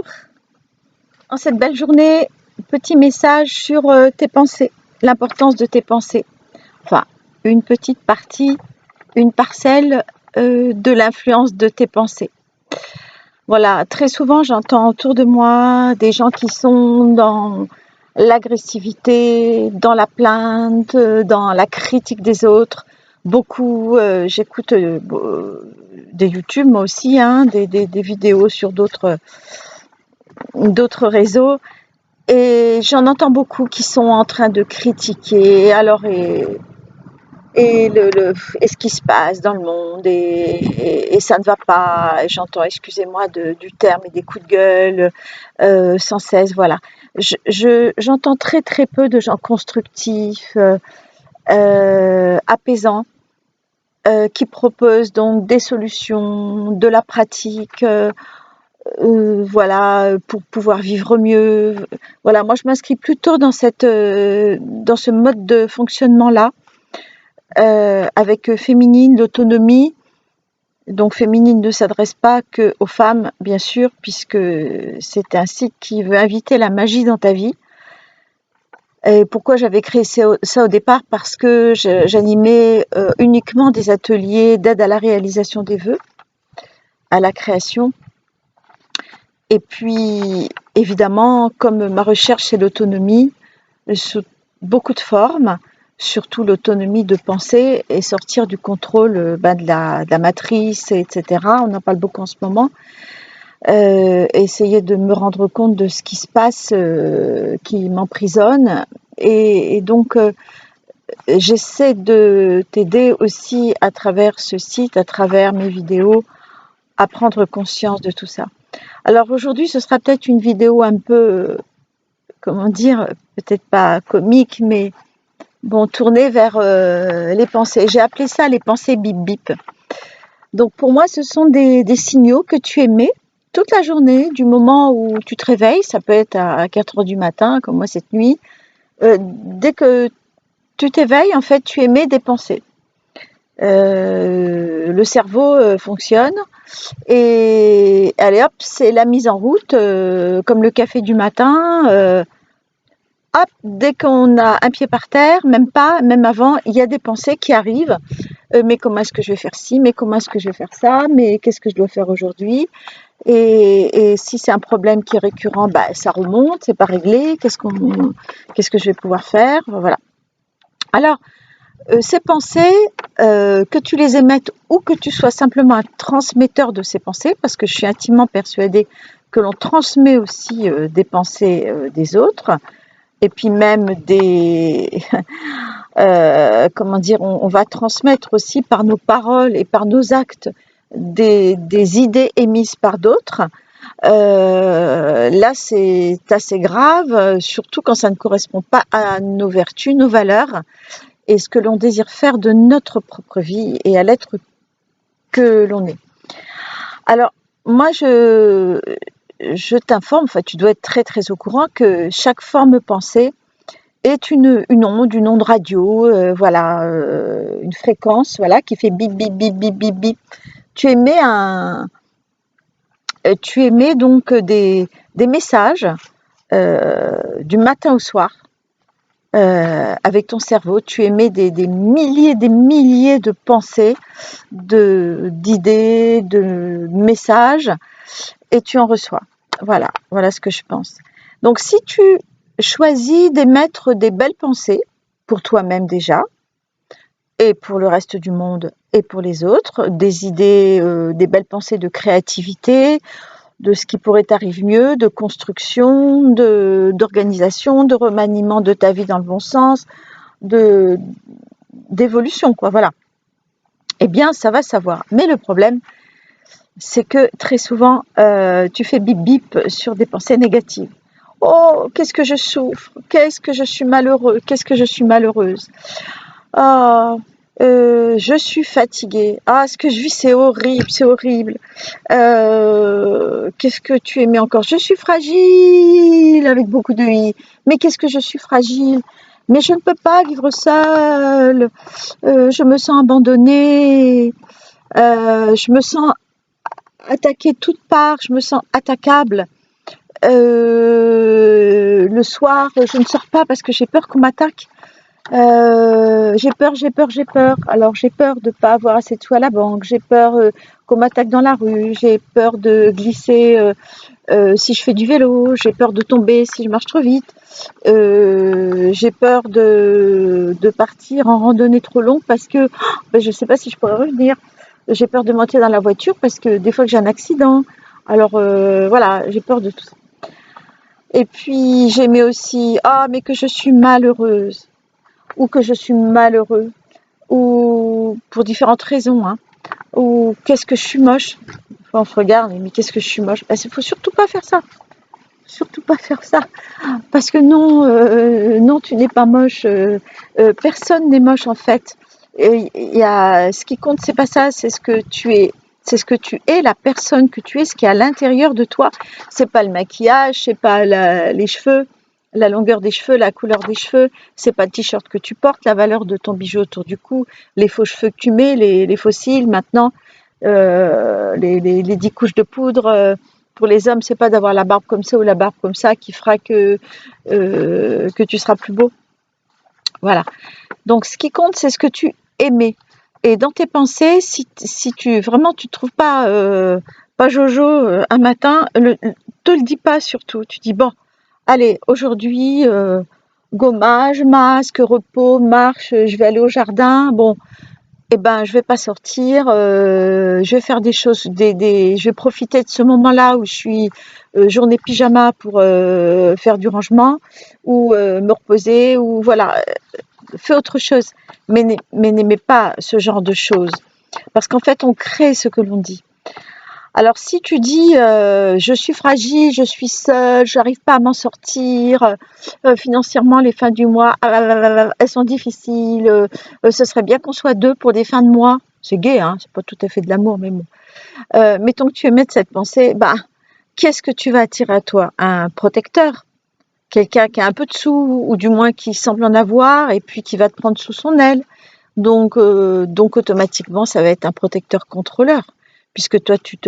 Bonjour, en cette belle journée, petit message sur tes pensées, l'importance de tes pensées. Enfin, une petite partie, une parcelle de l'influence de tes pensées. Voilà, très souvent j'entends autour de moi des gens qui sont dans l'agressivité, dans la plainte, dans la critique des autres. Beaucoup, j'écoute des YouTube moi aussi, hein, des vidéos sur d'autres réseaux. Et j'en entends beaucoup qui sont en train de critiquer alors et ce qui se passe dans le monde et ça ne va pas. Et j'entends, excusez-moi du terme, et des coups de gueule sans cesse. Voilà. J'entends très très peu de gens constructifs, apaisants, qui proposent donc des solutions, de la pratique. Voilà, pour pouvoir vivre mieux. Voilà, moi je m'inscris plutôt dans ce mode de fonctionnement-là, avec féminine, l'autonomie. Donc féminine ne s'adresse pas que aux femmes, bien sûr, puisque c'est un site qui veut inviter la magie dans ta vie. Et pourquoi j'avais créé ça au départ? Parce que j'animais uniquement des ateliers d'aide à la réalisation des vœux, à la création. Et puis, évidemment, comme ma recherche c'est l'autonomie, sous beaucoup de formes, surtout l'autonomie de pensée et sortir du contrôle de la matrice, etc. On en parle beaucoup en ce moment. Essayer de me rendre compte de ce qui se passe, qui m'emprisonne. Et donc, j'essaie de t'aider aussi à travers ce site, à travers mes vidéos, à prendre conscience de tout ça. Alors aujourd'hui, ce sera peut-être une vidéo un peu, comment dire, peut-être pas comique, mais bon, tournée vers les pensées. J'ai appelé ça les pensées bip bip. Donc pour moi, ce sont des signaux que tu émets toute la journée, du moment où tu te réveilles, ça peut être à 4 heures du matin, comme moi cette nuit. Dès que tu t'éveilles, en fait, tu émets des pensées. Le cerveau fonctionne. Et allez hop, c'est la mise en route, comme le café du matin. Hop, dès qu'on a un pied par terre, même avant, il y a des pensées qui arrivent. Mais comment est-ce que je vais faire ci? Mais comment est-ce que je vais faire ça? Mais qu'est-ce que je dois faire aujourd'hui? Et si c'est un problème qui est récurrent, ça remonte, c'est pas réglé. Qu'est-ce que je vais pouvoir faire? Voilà. Alors, ces pensées, que tu les émettes ou que tu sois simplement un transmetteur de ces pensées, parce que je suis intimement persuadée que l'on transmet aussi des pensées des autres, et puis même des... comment dire, on va transmettre aussi par nos paroles et par nos actes des idées émises par d'autres. Là, c'est assez grave, surtout quand ça ne correspond pas à nos vertus, nos valeurs, et ce que l'on désire faire de notre propre vie et à l'être que l'on est. Alors, moi, je t'informe, enfin, tu dois être très très au courant que chaque forme pensée est une onde radio, voilà, une fréquence, voilà, qui fait bip bip bip bip bip bip. Tu émets donc des messages du matin au soir. Avec ton cerveau, tu émets des milliers de pensées, d'idées, de messages, et tu en reçois. Voilà ce que je pense. Donc si tu choisis d'émettre des belles pensées, pour toi-même déjà, et pour le reste du monde, et pour les autres, des idées, des belles pensées de créativité, de ce qui pourrait t'arriver mieux, de construction, d'organisation, de remaniement de ta vie dans le bon sens, d'évolution, quoi, voilà. Eh bien, ça va savoir. Mais le problème, c'est que très souvent, tu fais bip bip sur des pensées négatives. Oh, qu'est-ce que je souffre, qu'est-ce que je suis malheureux, qu'est-ce que je suis malheureuse. Ah, je suis fatiguée. Ah, ce que je vis, c'est horrible, c'est horrible. Qu'est-ce que tu aimais encore? Je suis fragile, avec beaucoup de i. Mais qu'est-ce que je suis fragile? Mais je ne peux pas vivre seule. Je me sens abandonnée. Je me sens attaquée de toutes parts. Je me sens attaquable. Le soir, je ne sors pas parce que j'ai peur qu'on m'attaque. J'ai peur. Alors j'ai peur de pas avoir assez de sous à la banque, j'ai peur qu'on m'attaque dans la rue, j'ai peur de glisser si je fais du vélo, j'ai peur de tomber si je marche trop vite, j'ai peur de partir en randonnée trop longue parce que ben, je sais pas si je pourrais revenir. J'ai peur de monter dans la voiture parce que des fois que j'ai un accident. Alors voilà, j'ai peur de tout ça. Et puis j'aimais aussi, ah mais que je suis malheureuse ou que je suis malheureux, ou pour différentes raisons, hein, ou qu'est-ce que je suis moche. Enfin, on se regarde, mais qu'est-ce que je suis moche. Il faut surtout pas faire ça. Surtout pas faire ça. Parce que non, non, tu n'es pas moche. Personne n'est moche en fait. Ce qui compte, c'est pas ça, c'est ce que tu es. C'est ce que tu es, la personne que tu es, ce qui est à l'intérieur de toi. C'est pas le maquillage, c'est pas les cheveux, la longueur des cheveux, la couleur des cheveux, c'est pas le t-shirt que tu portes, la valeur de ton bijou autour du cou, les faux cheveux que tu mets, les faux cils maintenant, les 10 couches de poudre. Pour les hommes, c'est pas d'avoir la barbe comme ça ou la barbe comme ça qui fera que tu seras plus beau. Voilà. Donc, ce qui compte, c'est ce que tu aimais. Et dans tes pensées, si tu vraiment tu te trouves pas Jojo un matin, te le dis pas surtout. Tu dis bon, allez, aujourd'hui, gommage, masque, repos, marche, je vais aller au jardin. Bon, eh ben, je vais pas sortir, je vais faire des choses, je vais profiter de ce moment-là où je suis journée pyjama pour faire du rangement ou me reposer ou voilà, fais autre chose. Mais n'aimez pas ce genre de choses parce qu'en fait, on crée ce que l'on dit. Alors si tu dis je suis fragile, je suis seule, j'arrive pas à m'en sortir, financièrement les fins du mois, elles sont difficiles, ce serait bien qu'on soit deux pour des fins de mois. C'est gai, hein, c'est pas tout à fait de l'amour, mais bon. Mettons que tu émettes cette pensée, bah qu'est-ce que tu vas attirer à toi? Un protecteur, quelqu'un qui a un peu de sous, ou du moins qui semble en avoir, et puis qui va te prendre sous son aile. Donc automatiquement, ça va être un protecteur contrôleur, puisque toi, tu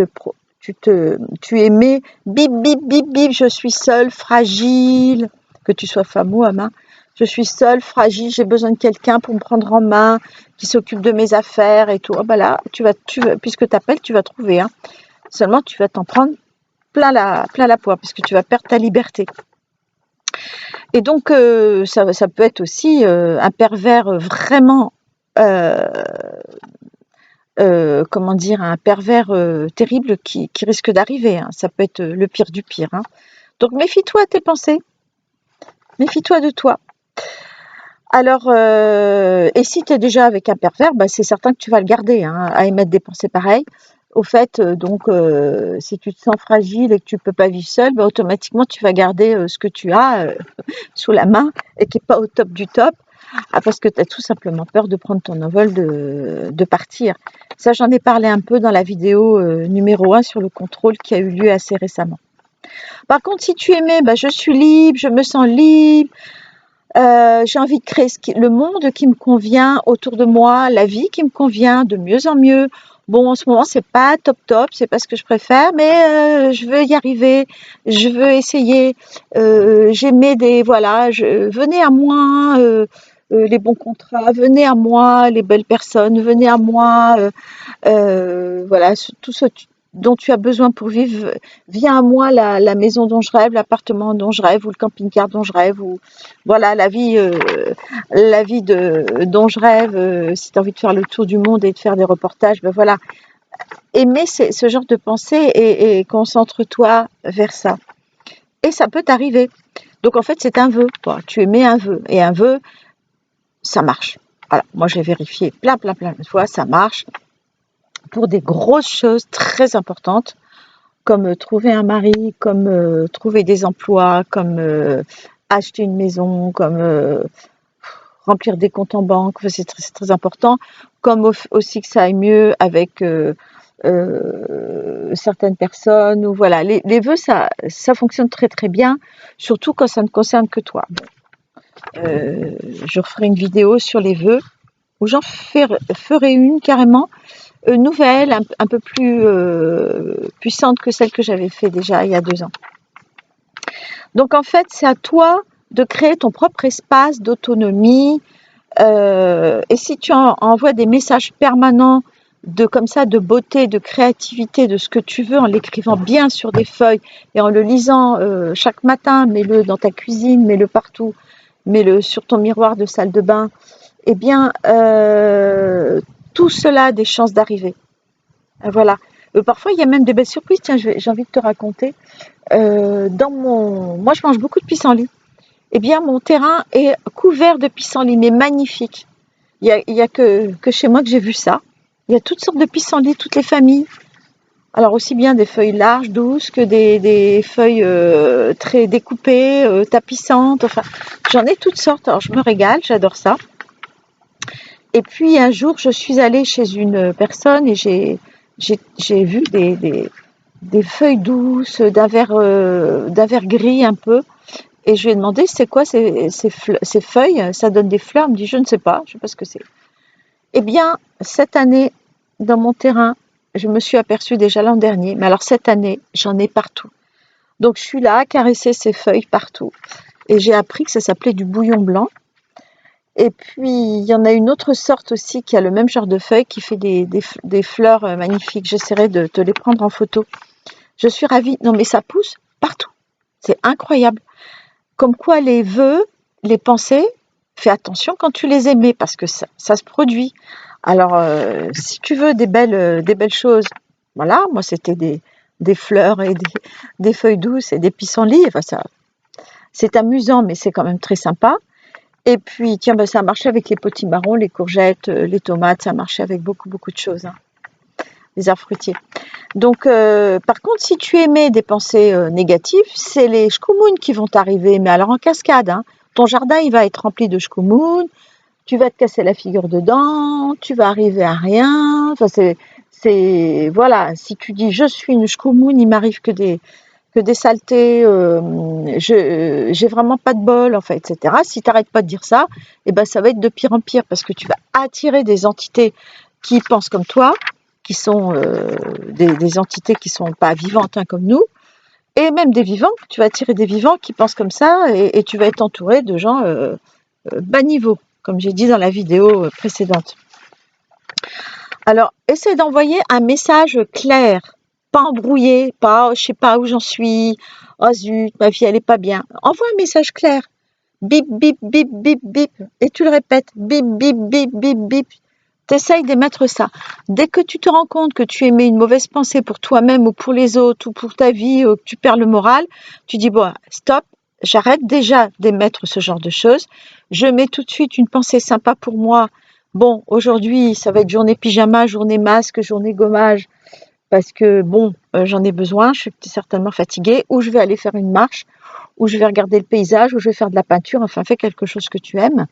aimais, bip, bip, bip, bip, je suis seule, fragile, que tu sois femme ou homme, hein. Je suis seule, fragile, j'ai besoin de quelqu'un pour me prendre en main, qui s'occupe de mes affaires et tout. Oh, bah là, puisque tu appelles, tu vas trouver, hein. Seulement, tu vas t'en prendre plein la poire, parce que tu vas perdre ta liberté. Et donc, ça peut être aussi un pervers vraiment comment dire, un pervers terrible qui risque d'arriver, hein. Ça peut être le pire du pire, hein. Donc méfie-toi de tes pensées, méfie-toi de toi. Alors, et si tu es déjà avec un pervers, bah, c'est certain que tu vas le garder, hein, à émettre des pensées pareilles. Au fait, donc, si tu te sens fragile et que tu ne peux pas vivre seul, bah, automatiquement tu vas garder ce que tu as sous la main et qui n'est pas au top du top. Parce que tu as tout simplement peur de prendre ton envol, de partir. Ça, j'en ai parlé un peu dans la vidéo numéro 1 sur le contrôle qui a eu lieu assez récemment. Par contre, si tu aimais, bah, je suis libre, je me sens libre, j'ai envie de créer le monde qui me convient autour de moi, la vie qui me convient de mieux en mieux. Bon, en ce moment, c'est pas top, c'est pas ce que je préfère, mais je veux y arriver, je veux essayer. J'aimais venez à moi les bons contrats, venez à moi les belles personnes, venez à moi, voilà, tout ce dont tu as besoin pour vivre, viens à moi la maison dont je rêve, l'appartement dont je rêve, ou le camping-car dont je rêve, ou voilà la vie dont je rêve. Si tu as envie de faire le tour du monde et de faire des reportages, ben voilà. Aimer ce genre de pensée et concentre-toi vers ça. Et ça peut t'arriver. Donc en fait, c'est un vœu. Toi, tu émets un vœu. Et un vœu, ça marche. Voilà, moi j'ai vérifié plein de fois, ça marche pour des grosses choses très importantes, comme trouver un mari, comme trouver des emplois, comme acheter une maison, comme remplir des comptes en banque, c'est très important, comme aussi que ça aille mieux avec certaines personnes, ou voilà, les vœux, ça fonctionne très bien, surtout quand ça ne concerne que toi. Je referai une vidéo sur les vœux, où j'en ferai une carrément nouvelle, un peu plus puissante que celle que j'avais fait déjà il y a 2 ans. Donc en fait, c'est à toi de créer ton propre espace d'autonomie. Et si tu envoies des messages permanents comme ça, de beauté, de créativité, de ce que tu veux, en l'écrivant bien sur des feuilles et en le lisant chaque matin, mets-le dans ta cuisine, mets-le partout, mets-le sur ton miroir de salle de bain, eh bien, tout cela a des chances d'arriver. Voilà. Parfois, il y a même des belles surprises. Tiens, j'ai envie de te raconter. Moi, je mange beaucoup de pissenlit. Eh bien, mon terrain est couvert de pissenlit, mais magnifique. Il y a que chez moi que j'ai vu ça. Il y a toutes sortes de pissenlits, toutes les familles. Alors, aussi bien des feuilles larges, douces, que des feuilles très découpées, tapissantes. Enfin, j'en ai toutes sortes. Alors, je me régale, j'adore ça. Et puis, un jour, je suis allée chez une personne et j'ai vu des feuilles douces, d'un vert gris un peu. Et je lui ai demandé, c'est quoi ces feuilles? Ça donne des fleurs? Elle me dit, je ne sais pas ce que c'est. Eh bien, cette année, dans mon terrain, je me suis aperçue déjà l'an dernier, mais alors cette année, j'en ai partout. Donc, je suis là à caresser ces feuilles partout. Et j'ai appris que ça s'appelait du bouillon blanc. Et puis, il y en a une autre sorte aussi qui a le même genre de feuilles, qui fait des fleurs magnifiques. J'essaierai de te les prendre en photo. Je suis ravie. Non, mais ça pousse partout. C'est incroyable. Comme quoi les vœux, les pensées, fais attention quand tu les émets parce que ça se produit. Alors, si tu veux des belles choses, voilà, moi c'était des fleurs et des feuilles douces et des pissenlits. Enfin, c'est amusant, mais c'est quand même très sympa. Et puis, tiens, ça a marché avec les potimarrons, les courgettes, les tomates, ça a marché avec beaucoup, beaucoup de choses, hein, les arbres fruitiers. Donc, par contre, si tu émets des pensées négatives, c'est les shkumouns qui vont t'arriver, mais alors en cascade. Hein. Ton jardin, il va être rempli de shkumouns, tu vas te casser la figure dedans, tu vas arriver à rien. Enfin, voilà. Si tu dis je suis une shkumoun, il m'arrive que des saletés, j'ai vraiment pas de bol, en fait, etc. Si tu n'arrêtes pas de dire ça, eh ben, ça va être de pire en pire parce que tu vas attirer des entités qui pensent comme toi, qui sont des entités qui sont pas vivantes hein, comme nous, et même des vivants. Tu vas attirer des vivants qui pensent comme ça et tu vas être entouré de gens bas niveau, comme j'ai dit dans la vidéo précédente. Alors, essaie d'envoyer un message clair, pas embrouillé, pas je sais pas où j'en suis, oh zut, ma vie elle est pas bien. Envoie un message clair. Bip, bip, bip, bip, bip. Et tu le répètes. Bip, bip, bip, bip, bip. T'essayes d'émettre ça. Dès que tu te rends compte que tu émets une mauvaise pensée pour toi-même ou pour les autres ou pour ta vie, ou que tu perds le moral, tu dis bon, stop, j'arrête déjà d'émettre ce genre de choses. Je mets tout de suite une pensée sympa pour moi. Bon, aujourd'hui, ça va être journée pyjama, journée masque, journée gommage, parce que bon, j'en ai besoin, je suis certainement fatiguée, ou je vais aller faire une marche, ou je vais regarder le paysage, ou je vais faire de la peinture, enfin, fais quelque chose que tu aimes.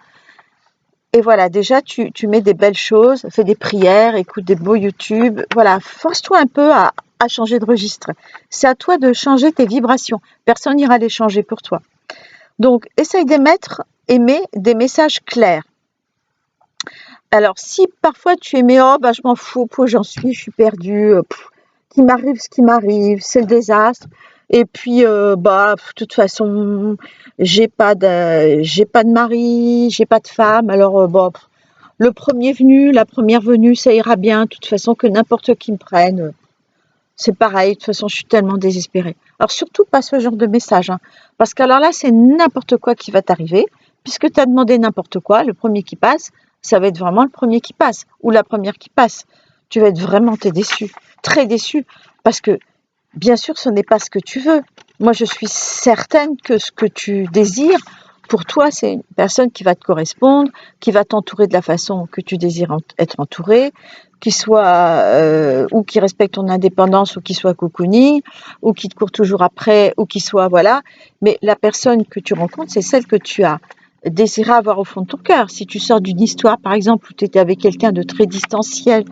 Et voilà, déjà, tu mets des belles choses, fais des prières, écoute des beaux YouTube. Voilà, force-toi un peu à changer de registre. C'est à toi de changer tes vibrations. Personne n'ira les changer pour toi. Donc, essaye aimer des messages clairs. Alors, si parfois tu émets, oh, bah, je m'en fous, j'en suis, je suis perdue, qu'il m'arrive ce qui m'arrive, c'est le désastre. Et puis, de toute façon, j'ai pas de mari, j'ai pas de femme, alors le premier venu, la première venue, ça ira bien. De toute façon, que n'importe qui me prenne, c'est pareil. De toute façon, je suis tellement désespérée. Alors surtout pas ce genre de message, hein, parce qu'alors là, c'est n'importe quoi qui va t'arriver, puisque tu as demandé n'importe quoi. Le premier qui passe, ça va être vraiment le premier qui passe, ou la première qui passe. Tu vas être vraiment déçu, très déçu, parce que bien sûr, ce n'est pas ce que tu veux. Moi, je suis certaine que ce que tu désires, pour toi, c'est une personne qui va te correspondre, qui va t'entourer de la façon que tu désires être entouré, qui soit ou qui respecte ton indépendance, ou qui soit cocooning, ou qui te court toujours après, ou qui soit voilà. Mais la personne que tu rencontres, c'est celle que tu as désiré avoir au fond de ton cœur. Si tu sors d'une histoire, par exemple, où tu étais avec quelqu'un de très distanciel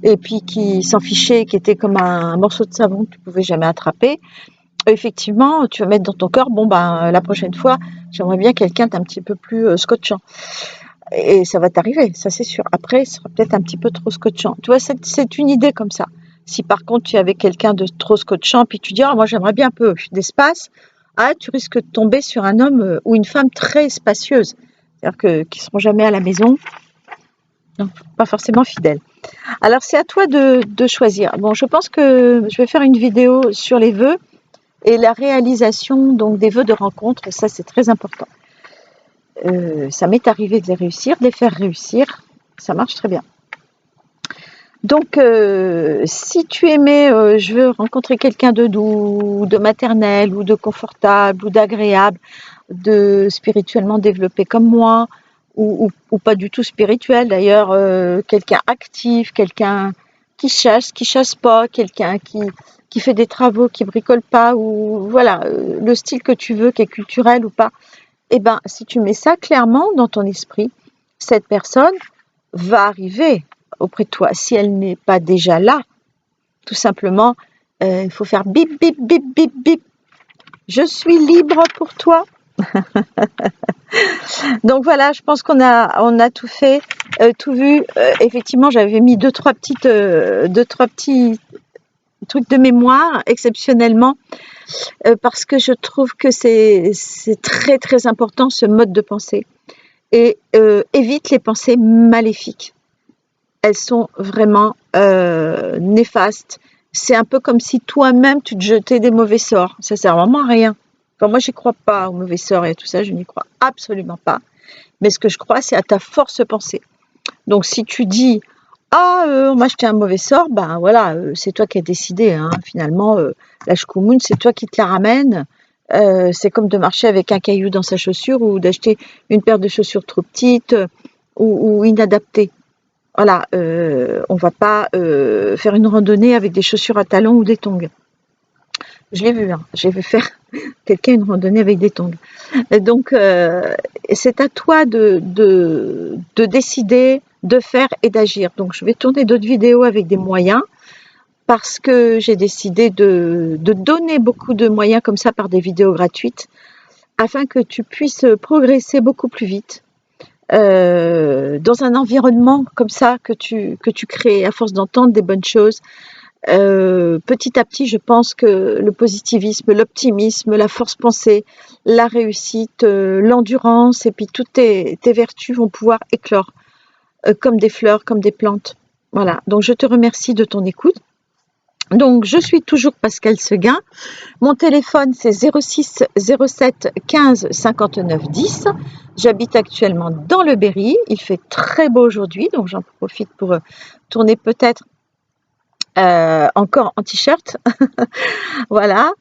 et puis qui s'en fichait, qui était comme un morceau de savon que tu pouvais jamais attraper, effectivement, tu vas mettre dans ton cœur, bon ben la prochaine fois, j'aimerais bien quelqu'un d'un petit peu plus scotchant. Et ça va t'arriver, ça c'est sûr. Après, ce sera peut-être un petit peu trop scotchant. Tu vois, c'est une idée comme ça. Si par contre tu es avec quelqu'un de trop scotchant, puis tu dis, ah, moi j'aimerais bien un peu d'espace, ah, tu risques de tomber sur un homme ou une femme très spacieuse, c'est-à-dire qui ne seront jamais à la maison, donc pas forcément fidèles. Alors c'est à toi de choisir. Bon, je pense que je vais faire une vidéo sur les vœux et la réalisation donc des vœux de rencontre, ça c'est très important. Ça m'est arrivé de les réussir, de les faire réussir, ça marche très bien. Donc, si tu aimais, je veux rencontrer quelqu'un de doux, de maternel, ou de confortable, ou d'agréable, de spirituellement développé comme moi, ou pas du tout spirituel d'ailleurs, quelqu'un actif, quelqu'un qui chasse pas, quelqu'un qui fait des travaux, qui bricole pas, ou voilà, le style que tu veux, qui est culturel ou pas. Eh ben, si tu mets ça clairement dans ton esprit, cette personne va arriver auprès de toi. Si elle n'est pas déjà là, tout simplement, il faut faire bip, bip, bip, bip, bip. Je suis libre pour toi. Donc voilà, je pense qu'on a tout fait, tout vu. Effectivement, j'avais mis deux, trois petits trucs de mémoire exceptionnellement, parce que je trouve que c'est très, très important ce mode de pensée. Et évite les pensées maléfiques. Elles sont vraiment néfastes. C'est un peu comme si toi-même tu te jetais des mauvais sorts. Ça sert vraiment à rien. Enfin, moi, j'y crois pas aux mauvais sorts et tout ça, je n'y crois absolument pas. Mais ce que je crois, c'est à ta force pensée. Donc, si tu dis ah, on m'a jeté un mauvais sort, ben voilà, c'est toi qui as décidé. Hein. Finalement, la shkumun, c'est toi qui te la ramène. C'est comme de marcher avec un caillou dans sa chaussure ou d'acheter une paire de chaussures trop petites ou inadaptées. Voilà, on va pas faire une randonnée avec des chaussures à talons ou des tongs. Je l'ai vu, hein, j'ai vu faire quelqu'un une randonnée avec des tongs. Et donc, c'est à toi de décider, de faire et d'agir. Donc, je vais tourner d'autres vidéos avec des moyens parce que j'ai décidé de donner beaucoup de moyens comme ça par des vidéos gratuites afin que tu puisses progresser beaucoup plus vite. Dans un environnement comme ça que tu crées à force d'entendre des bonnes choses, petit à petit, je pense que le positivisme, l'optimisme, la force pensée, la réussite, l'endurance et puis toutes tes vertus vont pouvoir éclore comme des fleurs, comme des plantes. Voilà, donc je te remercie de ton écoute. Donc je suis toujours Pascal Seguin. Mon téléphone c'est 06 07 15 59 10. J'habite actuellement dans le Berry. Il fait très beau aujourd'hui, donc j'en profite pour tourner peut-être encore en t-shirt. Voilà.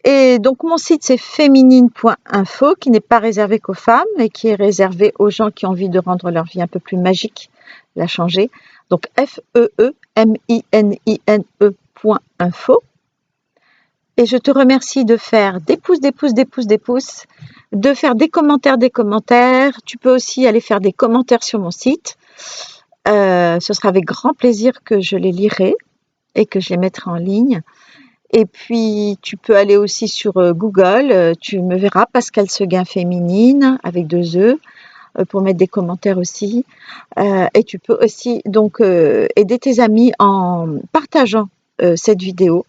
Et donc mon site c'est féminine.info qui n'est pas réservé qu'aux femmes et qui est réservé aux gens qui ont envie de rendre leur vie un peu plus magique, la changer. Donc FEEMININE.info. Et je te remercie de faire des pouces, des pouces, des pouces, des pouces, de faire des commentaires, des commentaires. Tu peux aussi aller faire des commentaires sur mon site. Ce sera avec grand plaisir que je les lirai et que je les mettrai en ligne. Et puis, tu peux aller aussi sur Google. Tu me verras Pascal Seguin féminine avec 2 E pour mettre des commentaires aussi. Et tu peux aussi donc aider tes amis en partageant cette vidéo.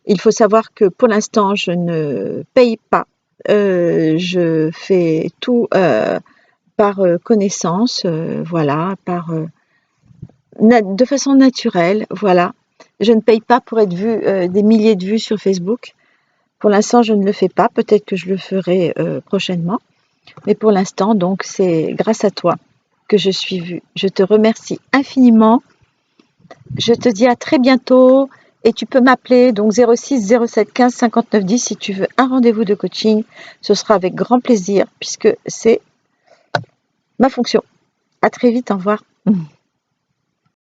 Il faut savoir que pour l'instant, je ne paye pas. Je fais tout par connaissance, voilà, de façon naturelle, voilà. Je ne paye pas pour être vue, des milliers de vues sur Facebook. Pour l'instant, je ne le fais pas. Peut-être que je le ferai prochainement. Mais pour l'instant, donc, c'est grâce à toi que je suis vue. Je te remercie infiniment. Je te dis à très bientôt. Et tu peux m'appeler donc 06 07 15 59 10 si tu veux un rendez-vous de coaching. Ce sera avec grand plaisir puisque c'est ma fonction. À très vite, au revoir.